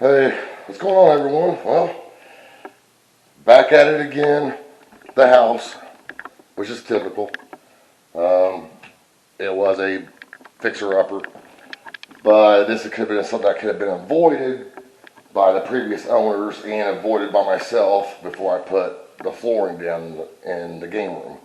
Hey, what's going on, everyone? Well, back at it again. The house, which is typical. It was a fixer-upper, but this could have been something that could have been avoided by the previous owners and avoided by myself before I put the flooring down in the game room.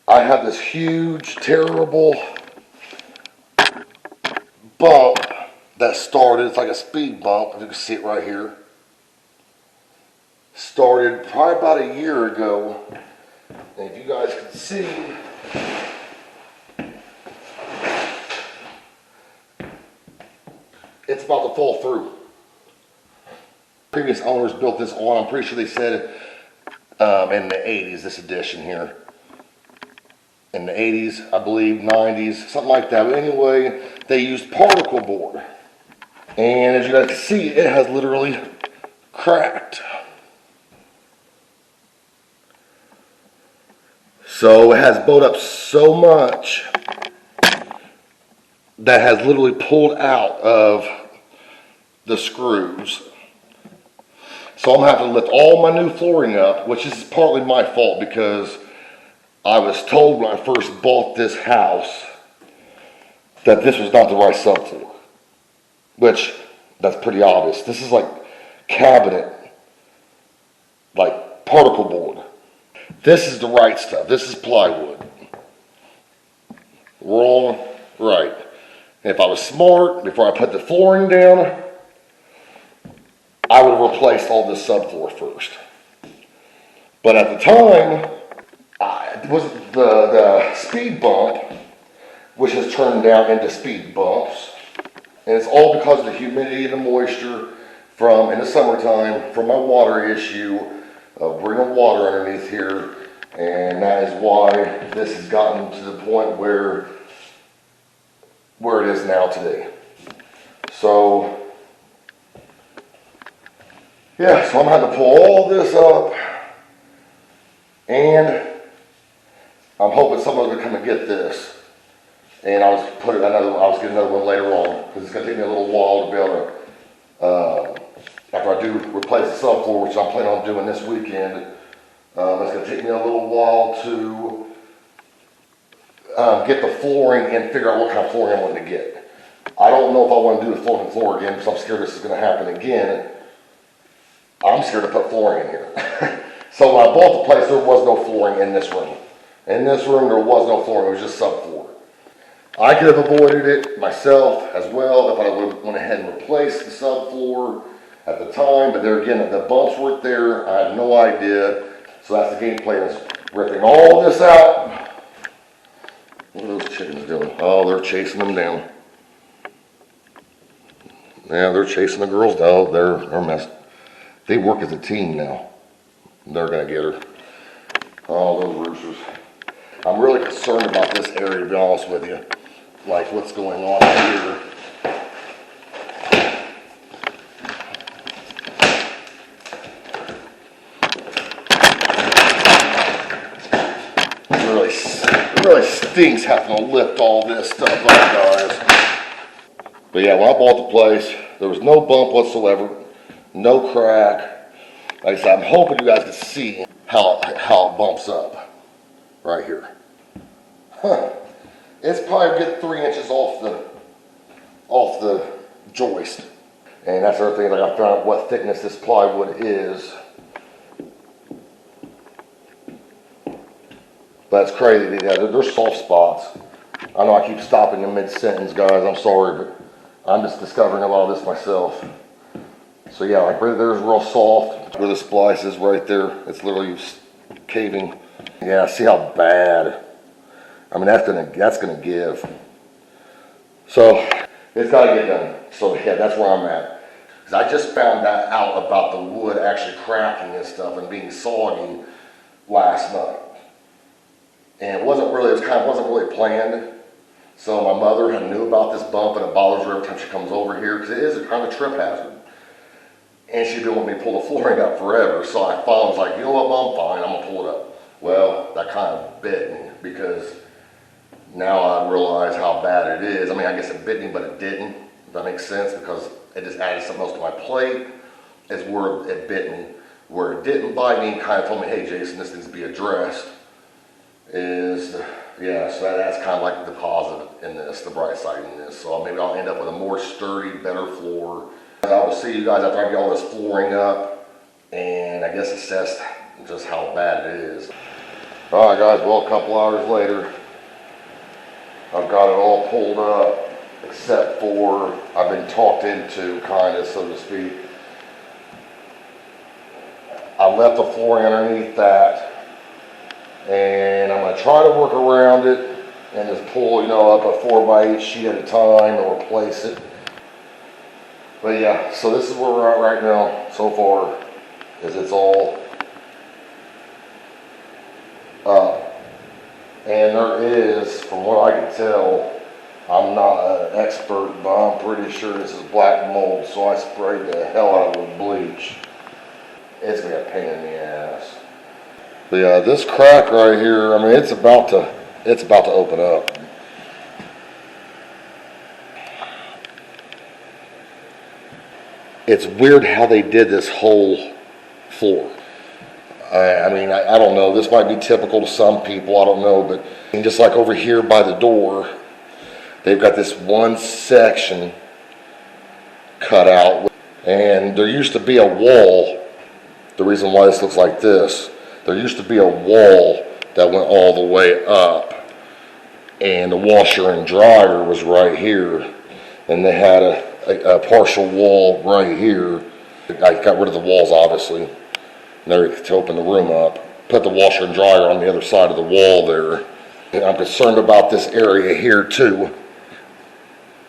I have this huge, terrible bump that started. It's like a speed bump. You can see it right here. Started probably about a year ago, and if you guys can see, it's about to fall through. Previous owners built this on, I'm pretty sure they said in the 80s, this edition here. In the 80s, I believe, 90s, something like that. But anyway, they used particle board. And as you guys can see, it has literally cracked. So it has bowed up so much that has literally pulled out of the screws. So I'm going to have to lift all my new flooring up, which is partly my fault because I was told when I first bought this house that this was not the right subfloor, which that's pretty obvious. This is like cabinet, like particle board. This is the right stuff. This is plywood. Wrong, right. If I was smart, before I put the flooring down, I would have replaced all this subfloor first. But at the time, it was the speed bump, which has turned down into speed bumps. And it's all because of the humidity and the moisture from, in the summertime, from my water issue of bringing water underneath here. And that is why this has gotten to the point where it is now today. So, yeah, so I'm going to have to pull all this up, and I'm hoping someone's going to come and get this, and I'll just put it I'll get another one later on, because it's going to take me a little while to be able to, after I do replace the subfloor, which I'm planning on doing this weekend, it's going to take me a little while to get the flooring and figure out what kind of flooring I want to get. I don't know if I want to do the floor again, because I'm scared this is going to happen again. I'm scared to put flooring in here. So when I bought the place, there was no flooring in this room. In this room, there was no flooring. It was just subfloor. I could have avoided it myself as well if I would have went ahead and replaced the subfloor at the time. But there again, the bumps weren't there. I had no idea. So that's the game plan, is ripping all this out. What are those chickens doing? Oh, they're chasing them down. Yeah, they're chasing the girls down. They're messed. They work as a team now. They're gonna get her. Oh, those roosters. I'm really concerned about this area, to be honest with you. Like what's going on here. It really stinks having to lift all this stuff up, guys. But yeah, when I bought the place, there was no bump whatsoever, no crack. Like I said, I'm hoping you guys can see how it bumps up right here. It's probably a good 3 inches off the joist. And that's the other thing, like I found out what thickness this plywood is. But it's crazy, yeah, there's soft spots. I know I keep stopping in mid-sentence, guys, I'm sorry, but I'm just discovering a lot of this myself. So yeah, like right there's real soft. Where the splice is right there, it's literally caving. Yeah, see how bad. I mean, that's gonna give. So it's gotta get done. So yeah, that's where I'm at. Because I just found that out about the wood actually cracking and stuff and being soggy last night. And it wasn't really planned. So my mother had knew about this bump, and it bothers her every time she comes over here because it is a kind of trip hazard. And she'd been wanting me to pull the flooring up forever. So I finally was like, you know what, Mom, fine, I'm gonna pull it up. Well, that kind of bit me because now I realize how bad it is. I mean, I guess it bit me, but it didn't. If that makes sense, because it just added something else to my plate, is where it bit me. Where it didn't bite me and kind of told me, hey Jason, this needs to be addressed, is, yeah, so that's kind of like the positive in this, the bright side in this. So maybe I'll end up with a more sturdy, better floor. I will see you guys after I get all this flooring up and I guess assess just how bad it is. All right guys, well, a couple hours later, I've got it all pulled up, except for I've been talked into, kind of, so to speak. I left the flooring underneath that, and I'm going to try to work around it and just pull, you know, up a 4x8 sheet at a time and replace it. But yeah, so this is where we're at right now so far, is it's all up. And there is, from what I can tell, I'm not an expert, but I'm pretty sure this is black mold, so I sprayed the hell out of it with bleach. It's gonna be a pain in the ass. But yeah, this crack right here, I mean, it's about to open up. It's weird how they did this whole floor. I mean, I don't know, this might be typical to some people, I don't know, but just like over here by the door, they've got this one section cut out, and there used to be a wall. The reason why this looks like this, there used to be a wall that went all the way up, and the washer and dryer was right here, and they had a partial wall right here. I got rid of the walls, obviously, to open the room up. Put the washer and dryer on the other side of the wall there. And I'm concerned about this area here too.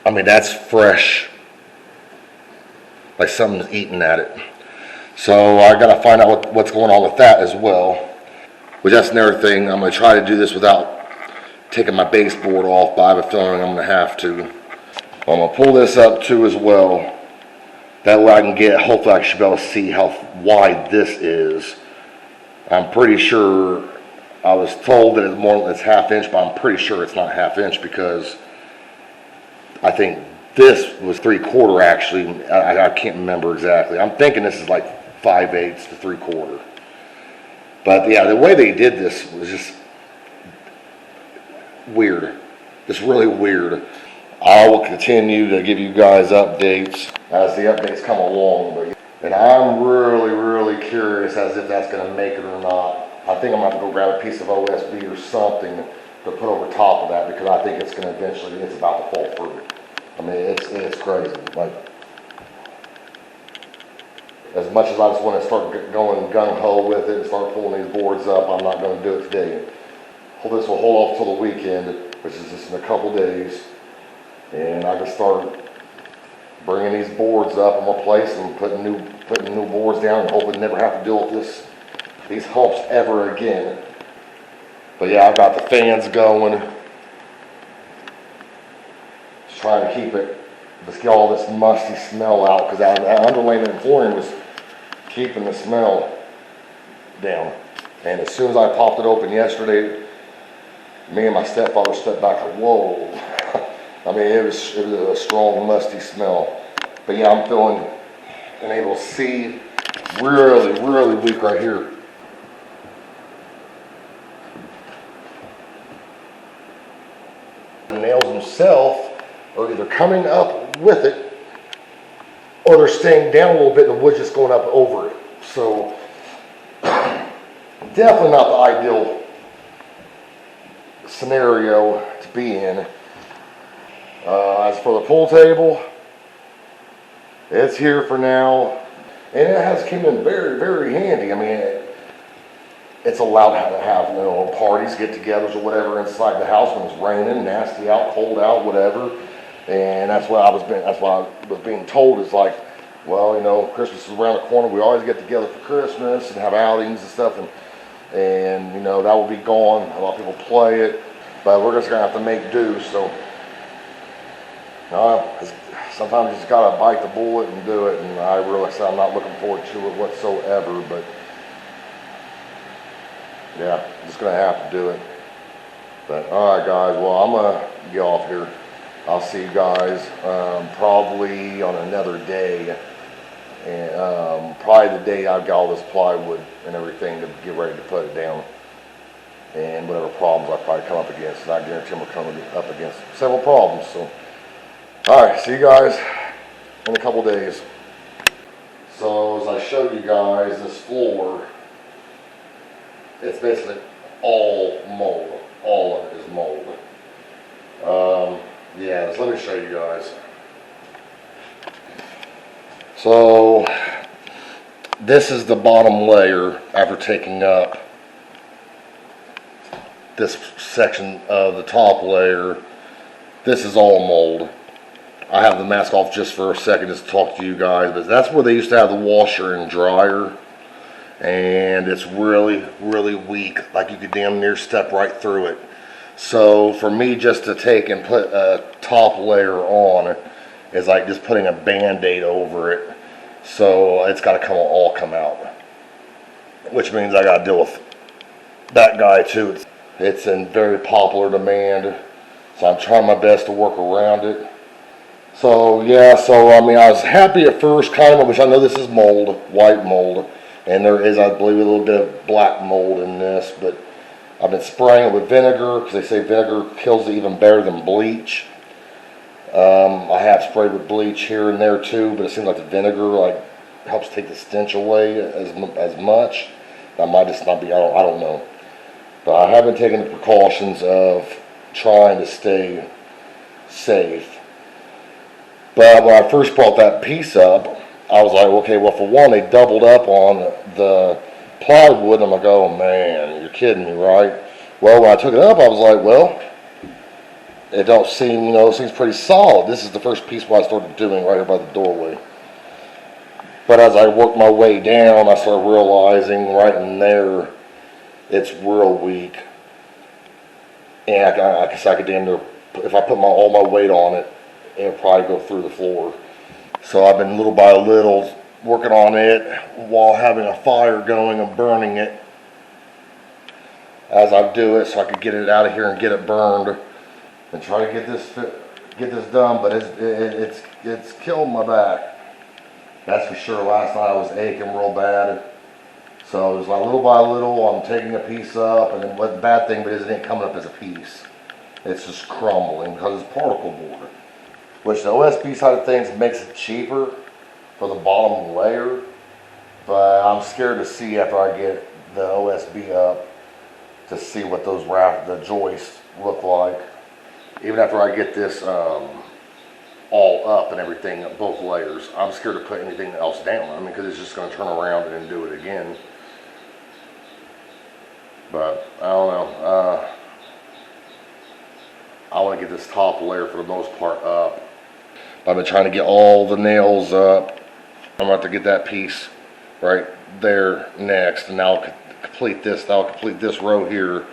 I mean, that's fresh, like something's eating at it. So I gotta find out what's going on with that as well. Which that's another thing. I'm gonna try to do this without taking my baseboard off, but I have a feeling I'm gonna have to. I'm gonna pull this up too as well. That way I can hopefully I should be able to see how wide this is. I'm pretty sure, I was told that it's half inch, but I'm pretty sure it's not half inch because I think this was 3/4 actually. I can't remember exactly. I'm thinking this is like 5/8 to 3/4. But yeah, the way they did this was just weird. Just really weird. I will continue to give you guys updates as the updates come along. And I'm really, really curious as if that's going to make it or not. I think I'm going to have to go grab a piece of OSB or something to put over top of that because I think it's going to eventually, it's about to fall through. I mean, it's crazy. Like, as much as I just want to start going gung-ho with it and start pulling these boards up, I'm not going to do it today. This will hold off till the weekend, which is just in a couple days. And I can start bringing these boards up and replacing them, putting new boards down, and hoping never have to deal with these humps ever again. But yeah, I've got the fans going. Just trying to keep it, just get all this musty smell out, because that underlayment flooring was keeping the smell down. And as soon as I popped it open yesterday, me and my stepfather stepped back like, whoa. I mean, it was a strong, musty smell. But yeah, I'm feeling and able to see really, really weak right here. The nails themselves are either coming up with it or they're staying down a little bit and the wood's just going up over it. So, definitely not the ideal scenario to be in. As for the pool table, it's here for now, and it has come in very, very handy. I mean, it's allowed to have, you know, parties, get-togethers, or whatever inside the house when it's raining, nasty out, cold out, whatever. And that's what I was being told is like, well, you know, Christmas is around the corner. We always get together for Christmas and have outings and stuff, and you know that will be gone. A lot of people play it, but we're just gonna have to make do. So. Sometimes you just gotta bite the bullet and do it, and I realize I'm not looking forward to it whatsoever, but yeah, I'm just gonna have to do it. But alright guys, well, I'm gonna get off here. I'll see you guys probably on another day. And probably the day I've got all this plywood and everything to get ready to put it down. And whatever problems I probably come up against. And I guarantee I'm coming up against several problems. So, alright, see you guys in a couple days. So, as I showed you guys, this floor, it's basically all mold. All of it is mold. Yeah, so let me show you guys. So, this is the bottom layer after taking up this section of the top layer. This is all mold. I have the mask off just for a second just to talk to you guys, but that's where they used to have the washer and dryer. And it's really, really weak. Like you could damn near step right through it. So for me just to take and put a top layer on is like just putting a band-aid over it. So it's got to all come out. Which means I got to deal with that guy too. It's in very popular demand. So I'm trying my best to work around it. So yeah, so I mean I was happy at first kind of, which I know this is mold, white mold. And there is, I believe, a little bit of black mold in this, but I've been spraying it with vinegar because they say vinegar kills it even better than bleach. I have sprayed with bleach here and there too, but it seems like the vinegar like helps take the stench away as much. That might just not be, I don't know. But I have been taking the precautions of trying to stay safe. But when I first brought that piece up, I was like, okay, well, for one, they doubled up on the plywood. I'm like, oh, man, you're kidding me, right? Well, when I took it up, I was like, well, it don't seem, it seems pretty solid. This is the first piece what I started doing right here by the doorway. But as I worked my way down, I started realizing right in there, it's real weak. And I guess I could damn near, if I put all my weight on it, it'll probably go through the floor. So I've been little by little working on it while having a fire going and burning it as I do it, so I could get it out of here and get it burned and try to get this done. But it's killing my back. That's for sure. Last night I was aching real bad. So it's like little by little I'm taking a piece up, and then what the bad thing is it ain't coming up as a piece. It's just crumbling because it's particle board. Which the OSB side of things makes it cheaper for the bottom layer, but I'm scared to see after I get the OSB up to see what those the joists look like. Even after I get this all up and everything, both layers, I'm scared to put anything else down. I mean, because it's just going to turn around and then do it again. But I don't know. I want to get this top layer for the most part up. I've been trying to get all the nails up. I'm about to get that piece right there next, and I'll complete this. I'll complete this row here,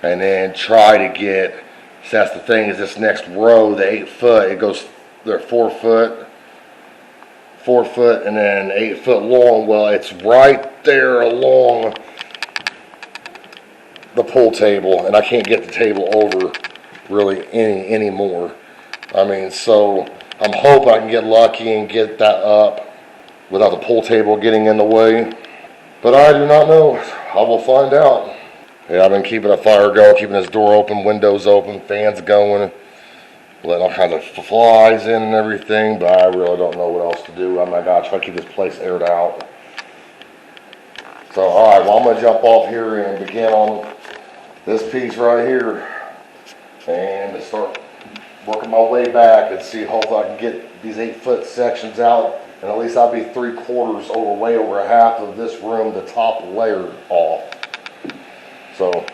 and then try to get. So that's the thing, is this next row, the 8 foot, it goes there 4 foot, and then 8 foot long. Well, it's right there along the pool table, and I can't get the table over really anymore. I mean, so I'm hoping I can get lucky and get that up without the pool table getting in the way. But I do not know. I will find out. Yeah, I've been keeping a fire going, keeping this door open, windows open, fans going, letting all kinds of flies in and everything, but I really don't know what else to do. I gotta try to keep this place aired out. So, alright, well, I'm going to jump off here and begin on this piece right here and start working my way back and see, hopefully I can get these 8 foot sections out, and at least I'll be 3/4 over, way over half of this room, the top layer off. So,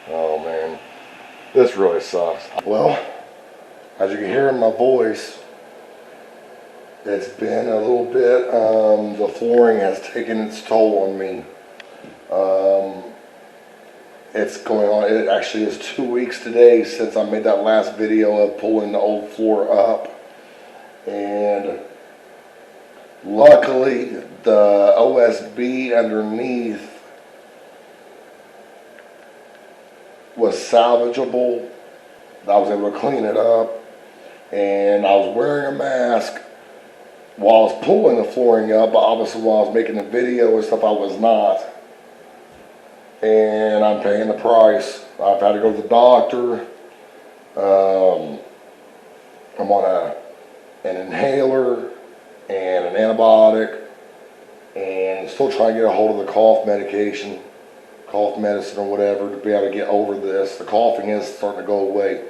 oh man, this really sucks. Well, as you can hear in my voice, it's been a little bit, the flooring has taken its toll on me. It's going on, it actually is 2 weeks today since I made that last video of pulling the old floor up. And luckily the OSB underneath was salvageable, I was able to clean it up, and I was wearing a mask while I was pulling the flooring up, but obviously while I was making the video and stuff, I was not. And I'm paying the price. I've had to go to the doctor. I'm on an inhaler and an antibiotic, and still trying to get a hold of the cough medication, cough medicine or whatever, to be able to get over this. The coughing is starting to go away.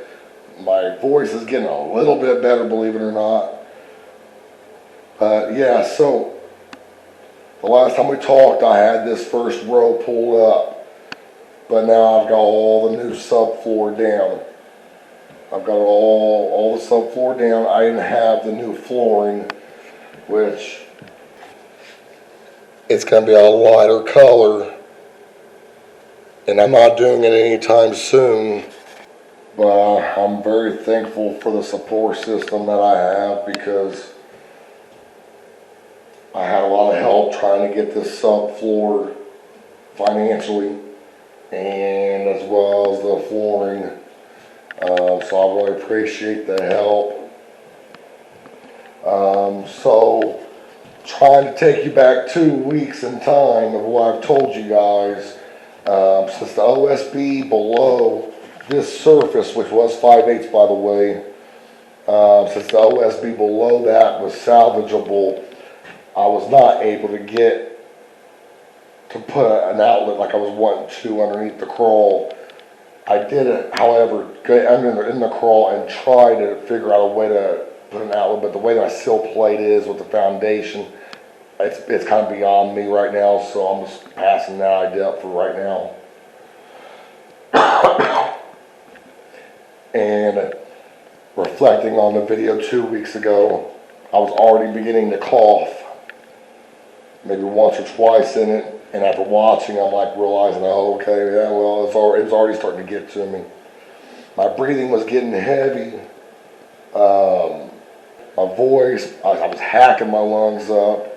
My voice is getting a little bit better, believe it or not. Yeah, so the last time we talked, I had this first row pulled up, but now I've got all the new subfloor down. I've got all the subfloor down. I didn't have the new flooring, which it's going to be a lighter color, and I'm not doing it anytime soon. But I'm very thankful for the support system that I have, because I had a lot of help trying to get this subfloor financially, and as well as the flooring. So I really appreciate the help. So trying to take you back 2 weeks in time of what I've told you guys. Since the OSB below this surface, which was 5/8 by the way, since the OSB below that was salvageable, I was not able to get to put an outlet like I was wanting to underneath the crawl. I did it, however, get under in the crawl and try to figure out a way to put an outlet, but the way my sill plate is with the foundation, it's kind of beyond me right now, so I'm just passing that idea up for right now. And reflecting on the video 2 weeks ago, I was already beginning to cough, maybe once or twice in it, and after watching, I'm like realizing, oh, okay, yeah, well, it's already starting to get to me. My breathing was getting heavy. My voice, I was hacking my lungs up.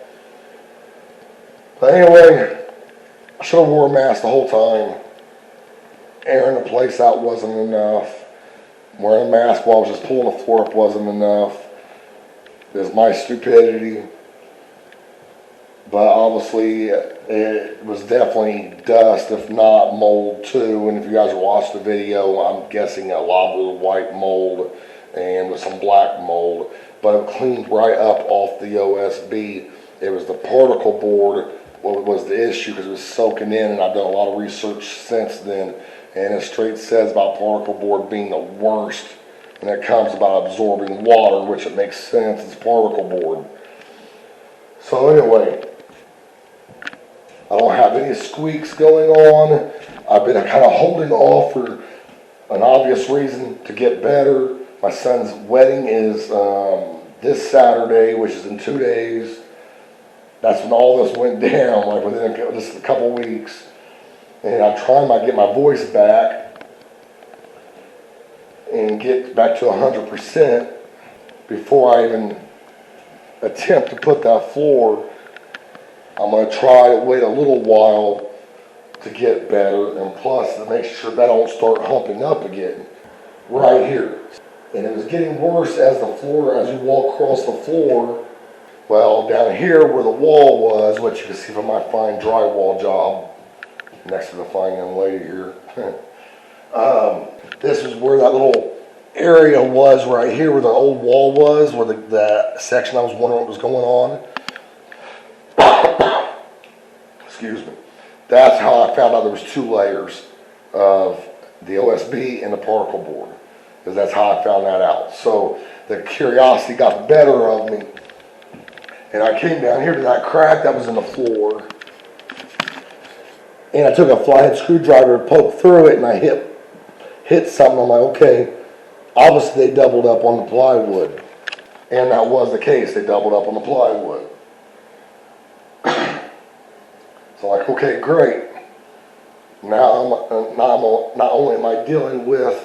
But anyway, I should have wore a mask the whole time. Airing the place out wasn't enough. Wearing a mask while I was just pulling the floor up wasn't enough. There's my stupidity. But obviously, it was definitely dust, if not mold too. And if you guys watched the video, I'm guessing a lot of it was white mold and with some black mold. But it cleaned right up off the OSB. It was the particle board what was the issue, because it was soaking in, and I've done a lot of research since then. And it straight says about particle board being the worst when it comes about absorbing water, which it makes sense, it's particle board. So anyway, I don't have any squeaks going on. I've been kind of holding off for an obvious reason, to get better. My son's wedding is this Saturday, which is in 2 days. That's when all this went down, like within just a couple weeks. And I'm trying to get my voice back and get back to 100% before I even attempt to put that floor. I'm going to try to wait a little while to get better, and plus to make sure that don't start humping up again right here. And it was getting worse as you walk across the floor. Well, down here where the wall was, which you can see from my fine drywall job next to the fine young lady here. This is where that little area was right here, where the old wall was, where the section I was wondering what was going on. Excuse me. That's how I found out there was 2 layers of the OSB and the particle board, because that's how I found that out. So the curiosity got the better of me, and I came down here to that crack that was in the floor, and I took a flathead screwdriver and poked through it, and I hit something. I'm like, okay, obviously they doubled up on the plywood, and that was the case. They doubled up on the plywood. So like, okay, great. Now not only am I dealing with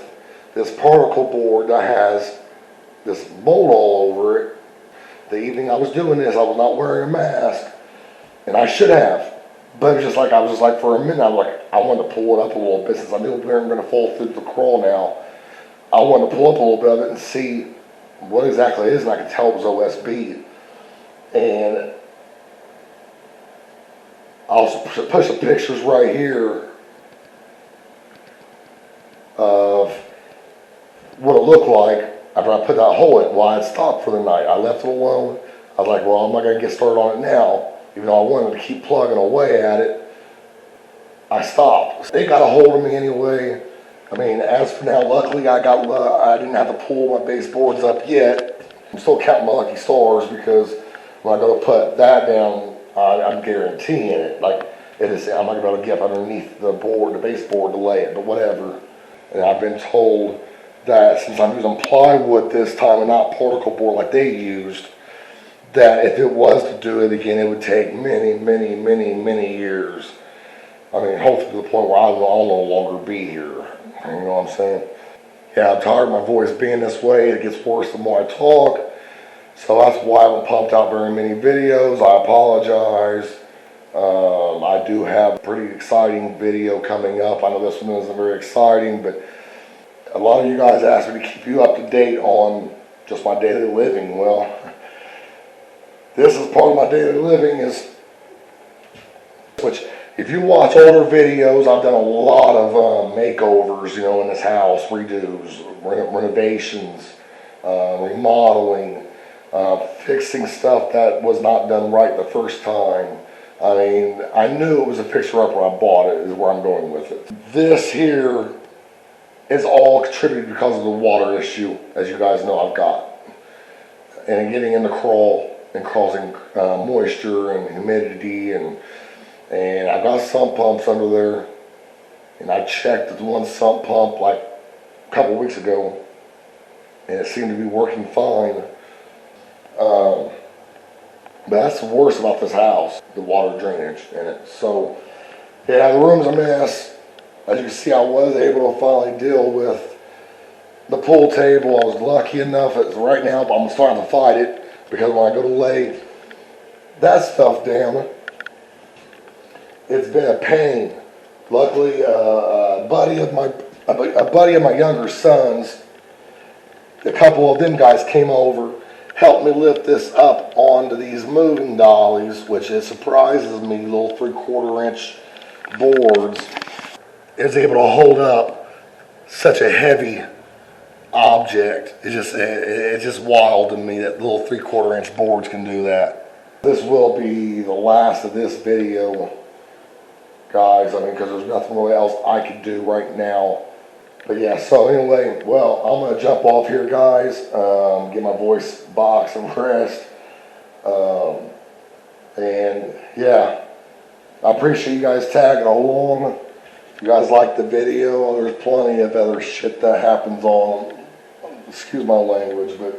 this particle board that has this mold all over it. The evening I was doing this, I was not wearing a mask, and I should have. But it was just like, I was just like, for a minute, I wanted to pull it up a little bit, since I knew we weren't going to fall through the crawl now. I wanted to pull up a little bit of it and see what exactly it is, and I could tell it was OSB. And I'll put some pictures right here of what it looked like after I put that hole in it while I had stopped for the night. I left it alone. I was like, well, I'm not going to get started on it now. Even though I wanted to keep plugging away at it, I stopped. It got a hold of me anyway. I mean, as for now, luckily I didn't have to pull my baseboards up yet. I'm still counting my lucky stars because when I go to put that down, I'm guaranteeing it. Like, it is, I'm not going to be able to get up underneath the board, the baseboard to lay it, but whatever. And I've been told that since I'm using plywood this time and not particle board like they used, that if it was to do it again, it would take many, many, many, many years. I mean, hopefully to the point where I'll no longer be here. You know what I'm saying? Yeah, I'm tired of my voice being this way. It gets worse the more I talk. So that's why I haven't pumped out very many videos. I apologize. I do have a pretty exciting video coming up. I know this one isn't very exciting, but a lot of you guys asked me to keep you up to date on just my daily living. Well, this is part of my daily living, which if you watch older videos, I've done a lot of makeovers, you know, in this house, redos, renovations, remodeling, fixing stuff that was not done right the first time. I mean, I knew it was a fixer-upper when I bought it, is where I'm going with it. This here is all contributed because of the water issue, as you guys know I've got. And getting in the crawl and causing moisture and humidity, and I've got sump pumps under there. And I checked the one sump pump like a couple weeks ago, and it seemed to be working fine. But that's the worst about this house, the water drainage in it. So, yeah, the room's a mess. As you can see, I was able to finally deal with the pool table. I was lucky enough right now, but I'm starting to fight it because when I go to lay that stuff down, it's been a pain. Luckily, a buddy of my younger sons, a couple of them guys came over, helped me lift this up onto these moving dollies, which it surprises me, little 3/4 inch boards. Is able to hold up such a heavy object. It's just wild to me that little 3/4 inch boards can do that. This will be the last of this video, guys. I mean, because there's nothing really else I could do right now. But yeah, so anyway, well, I'm going to jump off here, guys, get my voice box and rest. And yeah, I appreciate you guys tagging along. If you guys like the video, there's plenty of other shit that happens on, excuse my language, but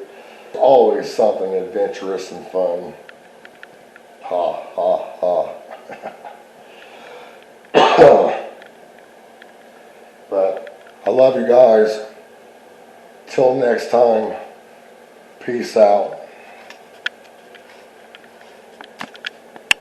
it's always something adventurous and fun. Ha, ha, ha. But I love you guys. Till next time, peace out.